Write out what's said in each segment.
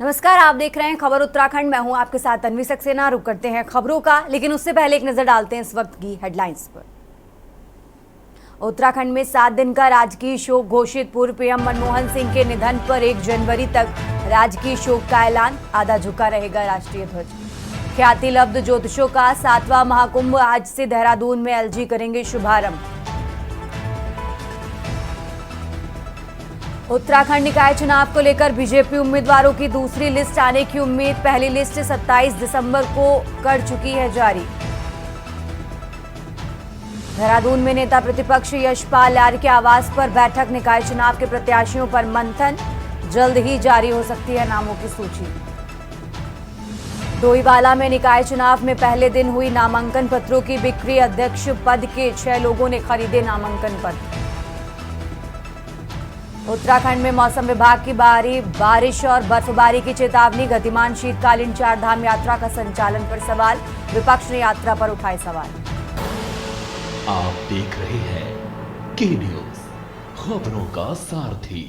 नमस्कार, आप देख रहे हैं खबर उत्तराखंड। मैं हूं आपके साथ तन्वी सक्सेना। रुक करते हैं खबरों का, लेकिन उससे पहले एक नजर डालते हैं इस वक्त की हेडलाइंस पर। उत्तराखंड में 7 दिन का राजकीय शोक घोषित। पूर्व पीएम मनमोहन सिंह के निधन पर 1 जनवरी तक राजकीय शोक का ऐलान। आधा झुका रहेगा राष्ट्रीय ध्वज। ख्याति लब्ध ज्योतिषों का 7वां महाकुंभ आज से देहरादून में एलजी करेंगे शुभारंभ। उत्तराखंड निकाय चुनाव को लेकर बीजेपी उम्मीदवारों की दूसरी लिस्ट आने की उम्मीद। पहली लिस्ट 27 दिसंबर को कर चुकी है जारी। देहरादून में नेता प्रतिपक्ष यशपाल आर्य के आवास पर बैठक। निकाय चुनाव के प्रत्याशियों पर मंथन। जल्द ही जारी हो सकती है नामों की सूची। डोईवाला में निकाय चुनाव में पहले दिन हुई नामांकन पत्रों की बिक्री। अध्यक्ष पद के 6 लोगों ने खरीदे नामांकन पत्र। उत्तराखंड में मौसम विभाग की भारी बारिश और बर्फबारी की चेतावनी। गतिमान शीतकालीन 4 धाम यात्रा का संचालन पर सवाल। विपक्ष ने यात्रा पर उठाए सवाल। आप देख रहे हैं के न्यूज, खबरों का सारथी।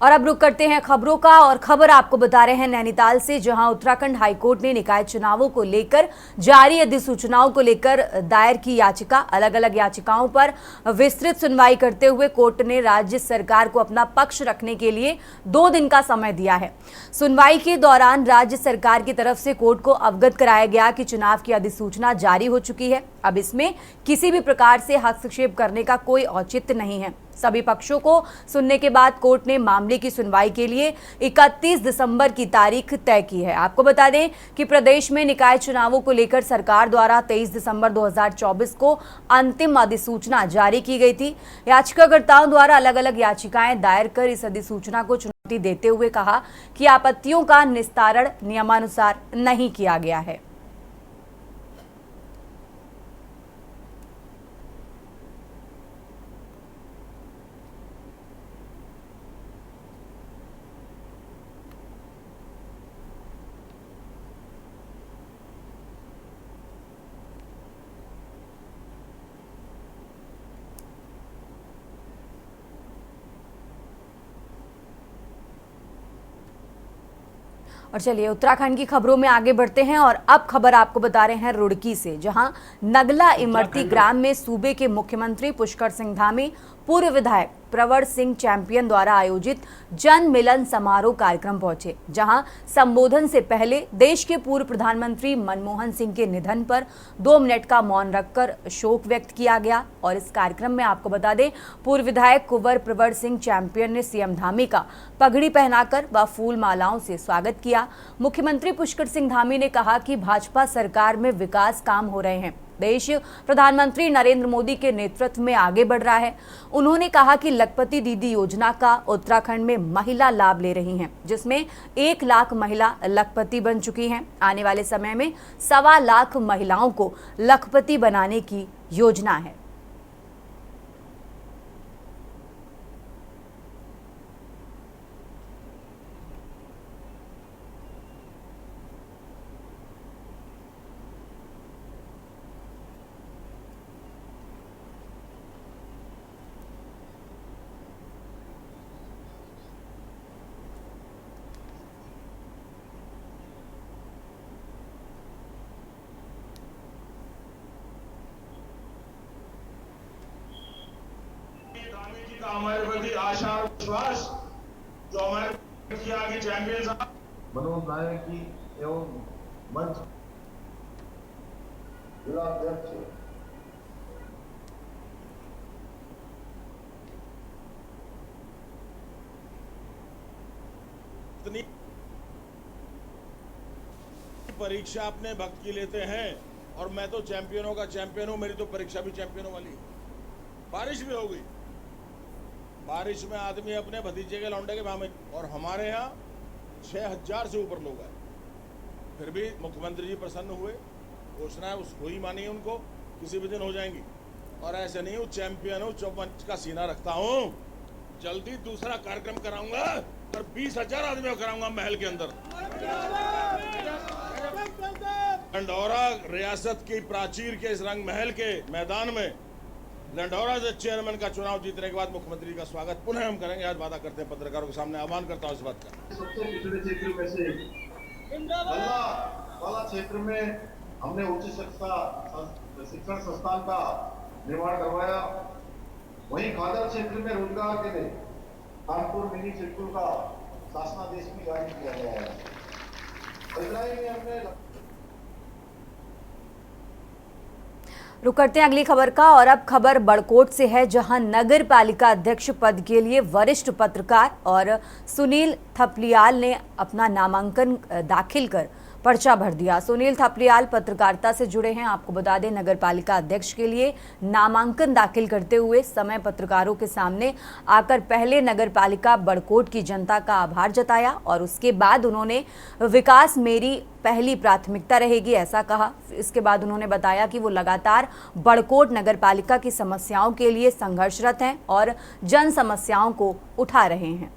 और अब रुक करते हैं खबरों का, और खबर आपको बता रहे हैं नैनीताल से, जहां उत्तराखंड हाईकोर्ट ने निकाय चुनावों को लेकर जारी अधिसूचनाओं को लेकर दायर की याचिका। अलग अलग याचिकाओं पर विस्तृत सुनवाई करते हुए कोर्ट ने राज्य सरकार को अपना पक्ष रखने के लिए 2 दिन का समय दिया है। सुनवाई के दौरान राज्य सरकार की तरफ से कोर्ट को अवगत कराया गया कि चुनाव की अधिसूचना जारी हो चुकी है। अब इसमें किसी भी प्रकार से हस्तक्षेप करने का कोई औचित्य नहीं है। सभी पक्षों को सुनने के बाद कोर्ट ने मामले की सुनवाई के लिए 31 दिसंबर की तारीख तय की है। आपको बता दें कि प्रदेश में निकाय चुनावों को लेकर सरकार द्वारा 23 दिसंबर 2024 को अंतिम अधिसूचना जारी की गई थी। याचिकाकर्ताओं द्वारा अलग अलग याचिकाएं दायर कर इस अधिसूचना को चुनौती देते हुए कहा कि आपत्तियों का निस्तारण नियमानुसार नहीं किया गया है। और चलिए उत्तराखंड की खबरों में आगे बढ़ते हैं, और अब खबर आपको बता रहे हैं रुड़की से, जहां नगला इमरती ग्राम में सूबे के मुख्यमंत्री पुष्कर सिंह धामी, पूर्व विधायक प्रवर सिंह चैंपियन द्वारा आयोजित जन मिलन समारोह कार्यक्रम पहुंचे। जहां संबोधन से पहले देश के पूर्व प्रधानमंत्री मनमोहन सिंह के निधन पर 2 मिनट का मौन रखकर शोक व्यक्त किया गया। और इस कार्यक्रम में आपको बता दें, पूर्व विधायक कुंवर प्रवर सिंह चैंपियन ने सीएम धामी का पगड़ी पहनाकर व फूल मालाओं से स्वागत किया। मुख्यमंत्री पुष्कर सिंह धामी ने कहा कि भाजपा सरकार में विकास काम हो रहे हैं। देश प्रधानमंत्री नरेंद्र मोदी के नेतृत्व में आगे बढ़ रहा है। उन्होंने कहा कि लखपति दीदी योजना का उत्तराखंड में महिला लाभ ले रही हैं, जिसमें 1 लाख महिला लखपति बन चुकी हैं। आने वाले समय में 1.25 लाख महिलाओं को लखपति बनाने की योजना है। हमारे प्रति आशा और विश्वास जो हमारे किया कि चैंपियन साहब मनोज नायक की एवं मंच जिलाध्यक्ष परीक्षा अपने भक्त की लेते हैं, और मैं तो चैंपियनों का चैंपियन हूं। मेरी तो परीक्षा भी चैंपियनों वाली है। बारिश भी हो गई, बारिश में आदमी अपने भतीजे के लौंडे के भाव में, और हमारे यहाँ 6000 से ऊपर लोग आए, फिर भी मुख्यमंत्री जी प्रसन्न हुए। घोषणा है उसको ही मानी, उनको किसी भी दिन हो जाएंगी। और ऐसे नहीं हूँ चैंपियन हूँ, चौपंच का सीना रखता हूँ। जल्दी दूसरा कार्यक्रम कराऊंगा और 20,000 आदमियों को कराऊंगा महल के अंदर। डंडौरा रियासत की प्राचीर के इस रंग महल के मैदान में लंढौरा से चेयरमैन का चुनाव जीतने के बाद मुख्यमंत्री का स्वागत पुनः हम करेंगे। आज वादा करते हैं पत्रकारों के सामने, आह्वान करता हूं इस बात का। सबसे पिछड़े क्षेत्र में से गल्ला वाला क्षेत्र में हमने उच्च शिक्षण संस्थान का निर्माण करवाया। वहीं खादर क्षेत्र में रोजगार के लिए कानपुर मिनी चिटकुल का शासनादेश भी जारी किया गया है। इतना ही नहीं, हमने रुक करते हैं अगली खबर का। और अब खबर बड़कोट से है, जहां नगर पालिका अध्यक्ष पद के लिए वरिष्ठ पत्रकार और सुनील थपलियाल ने अपना नामांकन दाखिल कर पर्चा भर दिया। सुनील थपलियाल पत्रकारिता से जुड़े हैं। आपको बता दें, नगर पालिका अध्यक्ष के लिए नामांकन दाखिल करते हुए समय पत्रकारों के सामने आकर पहले नगर पालिका बड़कोट की जनता का आभार जताया और उसके बाद उन्होंने विकास मेरी पहली प्राथमिकता रहेगी ऐसा कहा। इसके बाद उन्होंने बताया कि वो लगातार बड़कोट नगर पालिका की समस्याओं के लिए संघर्षरत हैं और जन समस्याओं को उठा रहे हैं।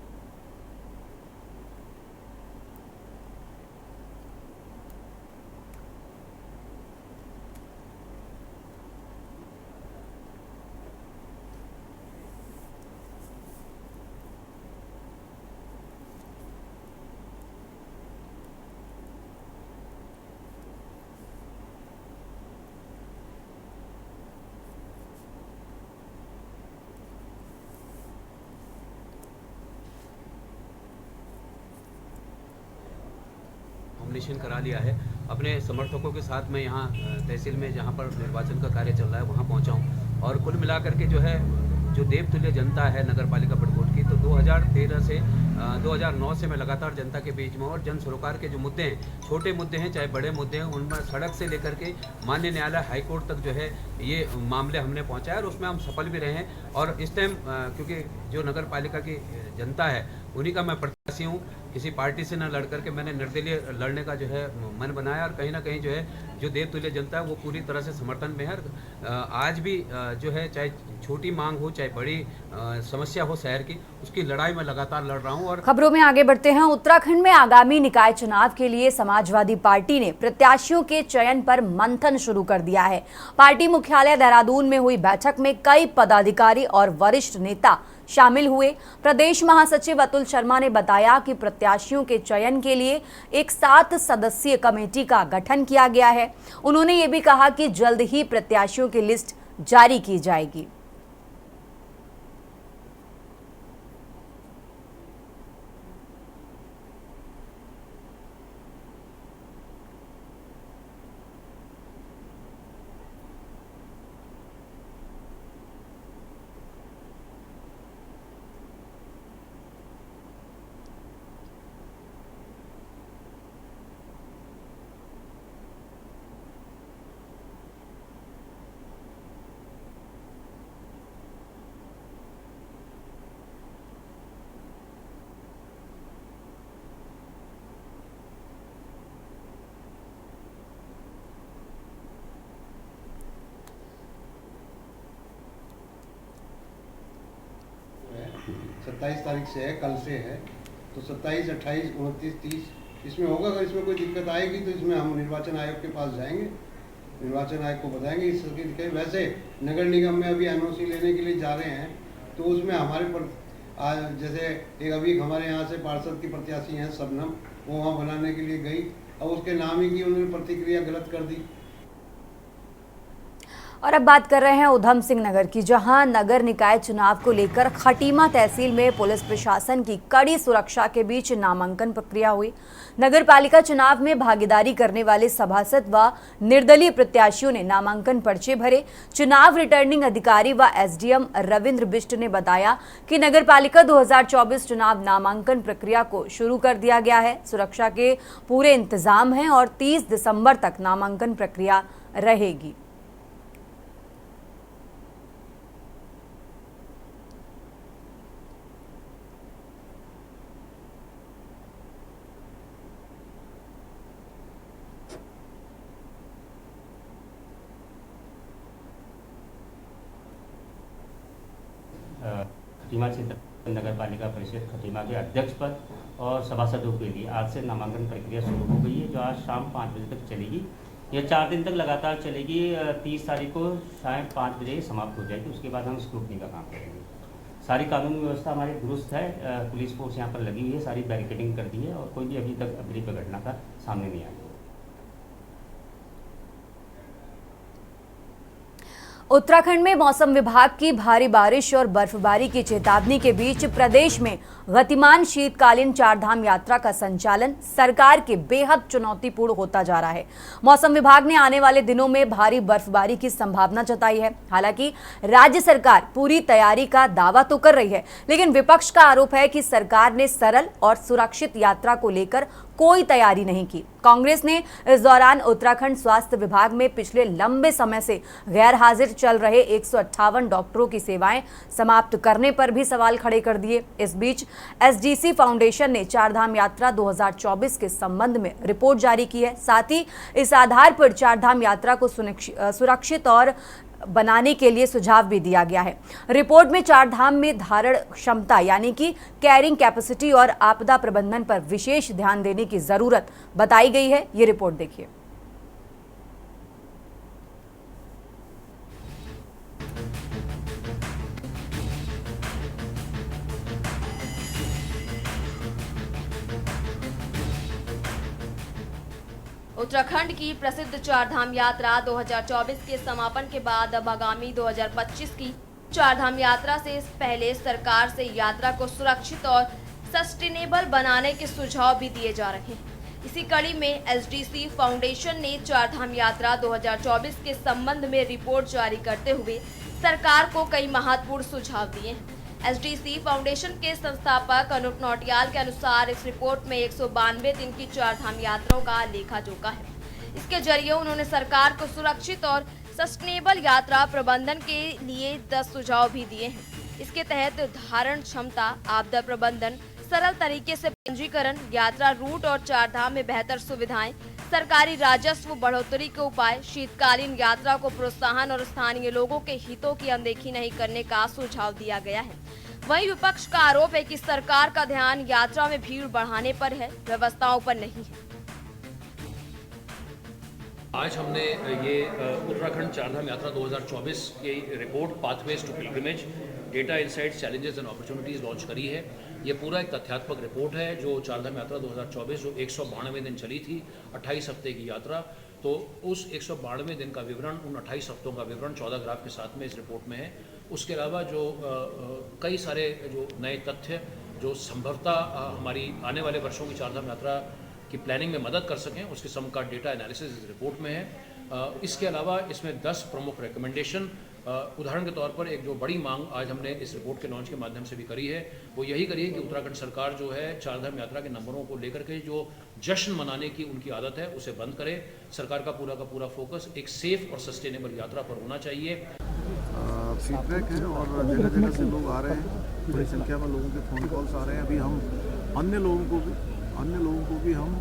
नॉमिनेशन करा लिया है। अपने समर्थकों के साथ मैं यहाँ तहसील में जहाँ पर निर्वाचन का कार्य चल रहा है वहाँ पहुँचा हूँ और कुल मिलाकर के जो देवतुल्य जनता है नगर पालिका बड़कोट की, तो 2013 से 2009 से मैं लगातार जनता के बीच में और जन सरोकार के जो मुद्दे हैं, छोटे मुद्दे हैं चाहे बड़े मुद्दे हैं, उनमें सड़क से लेकर के माननीय न्यायालय हाईकोर्ट तक ये मामले हमने पहुँचाया और उसमें हम सफल भी रहे हैं। और इस टाइम क्योंकि जो नगर पालिका की जनता है उन्हीं का मैं प्रत्याशी हूँ, किसी पार्टी से न लड़ करके मैंने निर्दलीय लड़ने का मन बनाया और कहीं ना कहीं जो देवतुल्य जनता है वो पूरी तरह से समर्थन में है। आज भी चाहे छोटी मांग हो चाहे बड़ी समस्या हो शहर की, उसकी लड़ाई में लगातार लड़ रहा हूं। और खबरों में आगे बढ़ते हैं। उत्तराखंड में आगामी निकाय चुनाव के लिए समाजवादी पार्टी ने प्रत्याशियों के चयन पर मंथन शुरू कर दिया है। पार्टी मुख्यालय देहरादून में हुई बैठक में कई पदाधिकारी और वरिष्ठ नेता शामिल हुए। प्रदेश महासचिव अतुल शर्मा ने बताया कि प्रत्याशियों के चयन के लिए एक 7 सदस्यीय कमेटी का गठन किया गया है। उन्होंने ये भी कहा कि जल्द ही प्रत्याशियों की लिस्ट जारी की जाएगी। सत्ताईस तारीख से है, कल से है, तो 27, 28, 29, 30 इसमें होगा। अगर इसमें कोई दिक्कत आएगी तो इसमें हम निर्वाचन आयोग के पास जाएंगे, निर्वाचन आयोग को बताएंगे इसकी दिक्कत। वैसे नगर निगम में अभी एनओसी लेने के लिए जा रहे हैं, तो उसमें हमारे पर जैसे एक अभी हमारे यहाँ से पार्षद की प्रत्याशी हैं शबनम, वो वहाँ बनाने के लिए गई, अब उसके नाम ही की उन्होंने प्रतिक्रिया गलत कर दी। और अब बात कर रहे हैं उधम सिंह नगर की, जहां नगर निकाय चुनाव को लेकर खटीमा तहसील में पुलिस प्रशासन की कड़ी सुरक्षा के बीच नामांकन प्रक्रिया हुई। नगर पालिका चुनाव में भागीदारी करने वाले सभासद व निर्दलीय प्रत्याशियों ने नामांकन पर्चे भरे। चुनाव रिटर्निंग अधिकारी व एसडीएम रविंद्र बिष्ट ने बताया कि नगर पालिका 2024 चुनाव नामांकन प्रक्रिया को शुरू कर दिया गया है। सुरक्षा के पूरे इंतजाम हैं और 30 दिसंबर तक नामांकन प्रक्रिया रहेगी। खटीमा क्षेत्र नगर पालिका परिषद खटीमा के अध्यक्ष पद और सभासदों के लिए आज से नामांकन प्रक्रिया शुरू हो गई है, जो आज शाम 5 बजे तक चलेगी। ये 4 दिन तक लगातार चलेगी। 30 तारीख को शाम 5 बजे समाप्त हो जाएगी। उसके बाद हम स्क्रूटनी का काम करेंगे। सारी कानूनी व्यवस्था हमारी दुरुस्त है। पुलिस फोर्स यहाँ पर लगी हुई है, सारी बैरिकेडिंग कर दी है और कोई भी अभी तक अप्रिय घटना का सामने नहीं आया। उत्तराखंड में मौसम विभाग की भारी बारिश और बर्फबारी की चेतावनी के बीच प्रदेश में गतिमान शीतकालीन चारधाम यात्रा का संचालन सरकार के बेहद चुनौतीपूर्ण होता जा रहा है। मौसम विभाग ने आने वाले दिनों में भारी बर्फबारी की संभावना जताई है। हालांकि राज्य सरकार पूरी तैयारी का दावा तो कर रही है, लेकिन विपक्ष का आरोप है कि सरकार ने सरल और सुरक्षित यात्रा को लेकर कोई तैयारी नहीं की। कांग्रेस ने इस दौरान उत्तराखंड स्वास्थ्य विभाग में पिछले लंबे समय से गैर हाजिर चल रहे 158 डॉक्टरों की सेवाएं समाप्त करने पर भी सवाल खड़े कर दिए। इस बीच एसडीसी फाउंडेशन ने चारधाम यात्रा 2024 के संबंध में रिपोर्ट जारी की है। साथ ही इस आधार पर चारधाम यात्रा को सुरक्षित और बनाने के लिए सुझाव भी दिया गया है। रिपोर्ट में चारधाम में धारण क्षमता यानी कि कैरिंग कैपेसिटी और आपदा प्रबंधन पर विशेष ध्यान देने की जरूरत बताई गई है। ये रिपोर्ट देखिए। उत्तराखंड की प्रसिद्ध चारधाम यात्रा 2024 के समापन के बाद अब आगामी 2025 की चारधाम यात्रा से पहले सरकार से यात्रा को सुरक्षित और सस्टेनेबल बनाने के सुझाव भी दिए जा रहे हैं। इसी कड़ी में एसडीसी फाउंडेशन ने चारधाम यात्रा 2024 के संबंध में रिपोर्ट जारी करते हुए सरकार को कई महत्वपूर्ण सुझाव दिए हैं। एसडीसी फाउंडेशन के संस्थापक अनूप नौटियाल के अनुसार इस रिपोर्ट में 192 दिन की चारधाम यात्राओं का लेखा जोखा है। इसके जरिए उन्होंने सरकार को सुरक्षित और सस्टेनेबल यात्रा प्रबंधन के लिए 10 सुझाव भी दिए हैं। इसके तहत धारण क्षमता, आपदा प्रबंधन, सरल तरीके से पंजीकरण, यात्रा रूट और चारधाम में बेहतर सुविधाएं, सरकारी राजस्व बढ़ोतरी के उपाय, शीतकालीन यात्रा को प्रोत्साहन और स्थानीय लोगों के हितों की अनदेखी नहीं करने का सुझाव दिया गया है। वहीं विपक्ष का आरोप है कि सरकार का ध्यान यात्रा में भीड़ बढ़ाने पर है, व्यवस्थाओं पर नहीं है। आज हमने ये उत्तराखंड चारधाम यात्रा 2024 की report pathways to pilgrimage, data insights, challenges and opportunities launch करी है। ये पूरा एक तथ्यात्मक रिपोर्ट है जो चारधाम यात्रा 2024 जो 192 दिन चली थी, 28 हफ्ते की यात्रा, तो उस 192 दिन का विवरण, उन 28 हफ्तों का विवरण 14 ग्राफ के साथ में इस रिपोर्ट में है। उसके अलावा जो कई सारे जो नए तथ्य जो संभवतः हमारी आने वाले वर्षों की चारधाम यात्रा की प्लानिंग में मदद कर सकें, उसके सम का डेटा एनालिसिस इस रिपोर्ट में है। इसके अलावा इसमें 10 प्रमुख रिकमेंडेशन, उदाहरण के तौर पर एक जो बड़ी मांग आज हमने इस रिपोर्ट के लॉन्च के माध्यम से भी करी है, वो यही करी है कि उत्तराखंड सरकार जो है चारधाम यात्रा के नंबरों को लेकर के जो जश्न मनाने की उनकी आदत है उसे बंद करे। सरकार का पूरा फोकस एक सेफ और सस्टेनेबल यात्रा पर होना चाहिए। फीडबैक है और जगह जगह से लोग आ रहे हैं, बड़ी संख्या में लोगों के फ़ोन कॉल्स आ रहे हैं। अभी हम अन्य लोगों को भी हम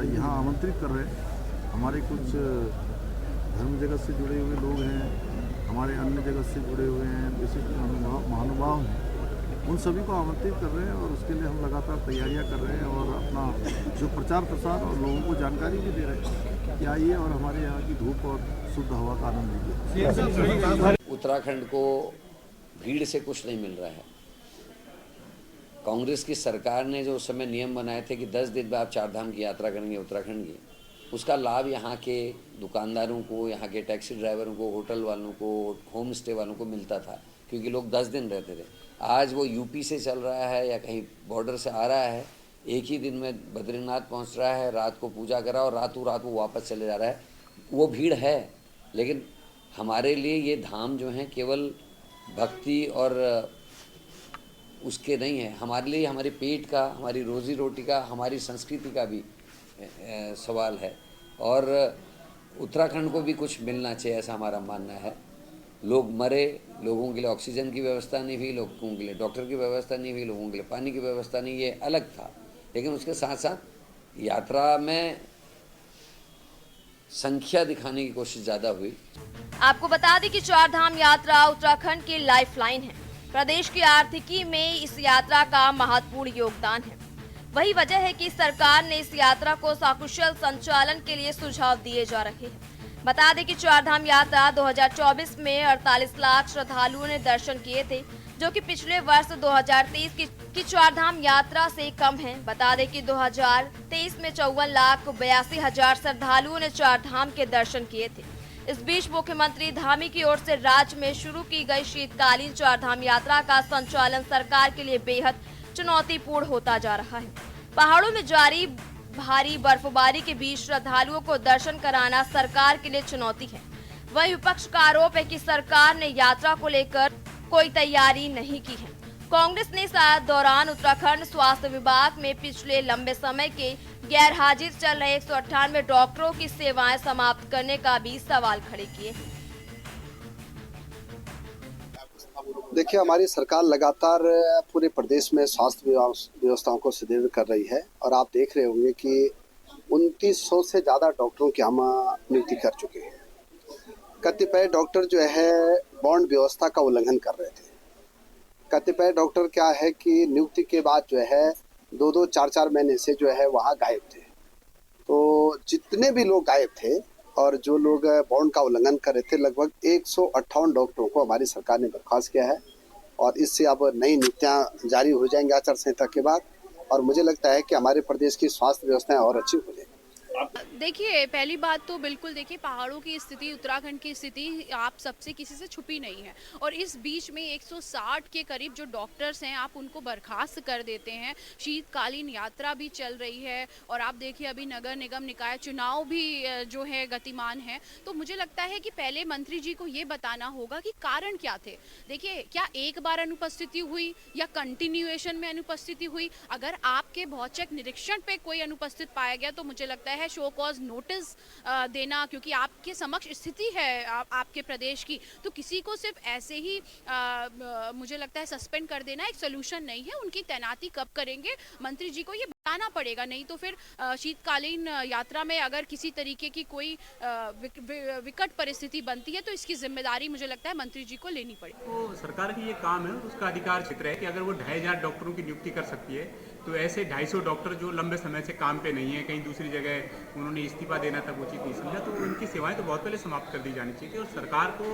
यहाँ आमंत्रित कर रहे हैं। हमारे कुछ धर्म जगत से जुड़े हुए लोग हैं, हमारे अन्य जगत से जुड़े हुए हैं, विशिष्ट महानुभाव हैं, उन सभी को आमंत्रित कर रहे हैं और उसके लिए हम लगातार तैयारियां कर रहे हैं और अपना जो प्रचार प्रसार और लोगों को जानकारी भी दे रहे हैं कि आइए और हमारे यहाँ की धूप और शुद्ध हवा का आनंद लीजिए। उत्तराखंड को भीड़ से कुछ नहीं मिल रहा है। कांग्रेस की सरकार ने जो उस समय नियम बनाए थे कि 10 दिन में आप चारधाम की यात्रा करेंगे उत्तराखंड की, उसका लाभ यहाँ के दुकानदारों को, यहाँ के टैक्सी ड्राइवरों को, होटल वालों को, होम स्टे वालों को मिलता था, क्योंकि लोग 10 दिन रहते थे। आज वो यूपी से चल रहा है या कहीं बॉर्डर से आ रहा है, एक ही दिन में बद्रीनाथ पहुँच रहा है, रात को पूजा करा और रातों रात वो वापस चले जा रहा है। वो भीड़ है, लेकिन हमारे लिए ये धाम जो हैं केवल भक्ति और उसके नहीं है, हमारे लिए हमारे पेट का, हमारी रोजी रोटी का, हमारी संस्कृति का भी सवाल है और उत्तराखंड को भी कुछ मिलना चाहिए, ऐसा हमारा मानना है। लोग मरे, लोगों के लिए ऑक्सीजन की व्यवस्था नहीं हुई, लोगों के लिए डॉक्टर की व्यवस्था नहीं हुई, लोगों के लिए पानी की व्यवस्था नहीं, ये अलग था। लेकिन उसके साथ साथ यात्रा में संख्या दिखाने की कोशिश ज़्यादा हुई। आपको बता दें कि चारधाम यात्रा उत्तराखंड की लाइफलाइन है। प्रदेश की आर्थिकी में इस यात्रा का महत्वपूर्ण योगदान है। वही वजह है कि सरकार ने इस यात्रा को सकुशल संचालन के लिए सुझाव दिए जा रहे हैं। बता दें कि चारधाम यात्रा 2024 में 48 लाख श्रद्धालुओं ने दर्शन किए थे, जो कि पिछले वर्ष 2023 की चारधाम यात्रा से कम है। बता दें कि 2023 में 54,82,000 श्रद्धालुओं ने चारधाम के दर्शन किए थे। इस बीच मुख्यमंत्री धामी की ओर से राज्य में शुरू की गई शीतकालीन चारधाम यात्रा का संचालन सरकार के लिए बेहद चुनौतीपूर्ण होता जा रहा है। पहाड़ों में जारी भारी बर्फबारी के बीच श्रद्धालुओं को दर्शन कराना सरकार के लिए चुनौती है। वहीं विपक्ष का आरोप है कि सरकार ने यात्रा को लेकर कोई तैयारी नहीं की है। कांग्रेस ने इस दौरान उत्तराखंड स्वास्थ्य विभाग में पिछले लंबे समय के गैर हाजिर चल रहे 198 डॉक्टरों की सेवाएं समाप्त करने का भी सवाल खड़े किए। देखिए, हमारी सरकार लगातार पूरे प्रदेश में स्वास्थ्य व्यवस्थाओं को सुदृढ़ कर रही है और आप देख रहे होंगे कि 2900 से ज़्यादा डॉक्टरों की हम नियुक्ति कर चुके हैं। कतिपय डॉक्टर जो है बॉन्ड व्यवस्था का उल्लंघन कर रहे थे। कतिपय डॉक्टर क्या है कि नियुक्ति के बाद जो है 2-2, 4-4 महीने से जो है वहाँ गायब थे। तो जितने भी लोग गायब थे और जो लोग बॉन्ड का उल्लंघन कर रहे थे, लगभग 158 डॉक्टरों को हमारी सरकार ने बर्खास्त किया है और इससे अब नई नियुक्तियाँ जारी हो जाएंगी आचार संहिता के बाद। और मुझे लगता है कि हमारे प्रदेश की स्वास्थ्य व्यवस्थाएं और अच्छी हो जाएगी। देखिए, पहली बात तो बिल्कुल देखिए, पहाड़ों की स्थिति, उत्तराखंड की स्थिति आप सबसे किसी से छुपी नहीं है और इस बीच में 160 के करीब जो डॉक्टर्स हैं आप उनको बर्खास्त कर देते हैं। शीतकालीन यात्रा भी चल रही है और आप देखिए अभी नगर निगम निकाय चुनाव भी जो है गतिमान है। तो मुझे लगता है कि पहले मंत्री जी को ये बताना होगा कि कारण क्या थे। देखिए, क्या एक बार अनुपस्थिति हुई या कंटिन्यूएशन में अनुपस्थिति हुई? अगर आपके भौचक निरीक्षण पे कोई अनुपस्थित पाया गया तो मुझे लगता है शो कॉज नोटिस देना, क्योंकि आपके समक्ष स्थिति है आपके प्रदेश की, तो किसी को सिर्फ ऐसे ही मुझे लगता है सस्पेंड कर देना एक सोल्यूशन नहीं है। उनकी तैनाती कब करेंगे मंत्री जी को ये बताना पड़ेगा, नहीं तो फिर शीतकालीन यात्रा में अगर किसी तरीके की कोई विकट परिस्थिति बनती है तो इसकी जिम्मेदारी मुझे लगता है मंत्री जी को लेनी पड़ेगी। तो सरकार की ये काम है, उसका अधिकार क्षेत्र है कि अगर वो 2500 डॉक्टरों की नियुक्ति कर सकती है तो ऐसे 250 डॉक्टर जो लंबे समय से काम पे नहीं है, कहीं दूसरी जगह उन्होंने इस्तीफा देना तक उचित नहीं समझा, तो उनकी सेवाएं तो बहुत पहले समाप्त कर दी जानी चाहिए। और सरकार को,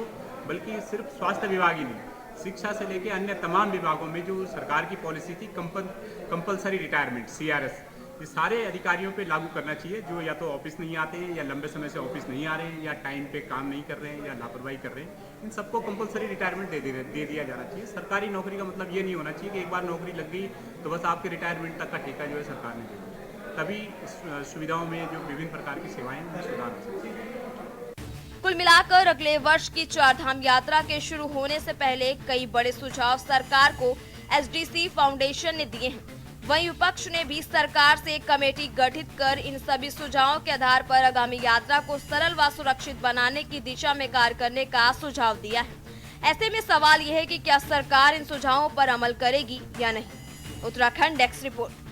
बल्कि सिर्फ स्वास्थ्य विभाग ही नहीं, शिक्षा से लेकर अन्य तमाम विभागों में जो सरकार की पॉलिसी थी कंपलसरी रिटायरमेंट CRS, ये सारे अधिकारियों पे लागू करना चाहिए जो या तो ऑफिस नहीं आते हैं या लंबे समय से ऑफिस नहीं आ रहे हैं या टाइम पे काम नहीं कर रहे हैं या लापरवाही कर रहे हैं। इन सबको कंपलसरी रिटायरमेंट दे दिया जाना चाहिए। सरकारी नौकरी का मतलब ये नहीं होना चाहिए कि एक बार नौकरी लग गई तो बस आपके रिटायरमेंट तक का ठेका जो है सरकार ने दे दिया। तभी सुविधाओं में जो विभिन्न प्रकार की सेवाएं हैं सुधार हो सकती है। कुल मिलाकर अगले वर्ष की चारधाम यात्रा के शुरू होने से पहले कई बड़े सुझाव सरकार को SDC फाउंडेशन ने दिए हैं। वहीं विपक्ष ने भी सरकार से एक कमेटी गठित कर इन सभी सुझावों के आधार पर आगामी यात्रा को सरल व सुरक्षित बनाने की दिशा में कार्य करने का सुझाव दिया है। ऐसे में सवाल यह है कि क्या सरकार इन सुझावों पर अमल करेगी या नहीं। Uttarakhand desk report.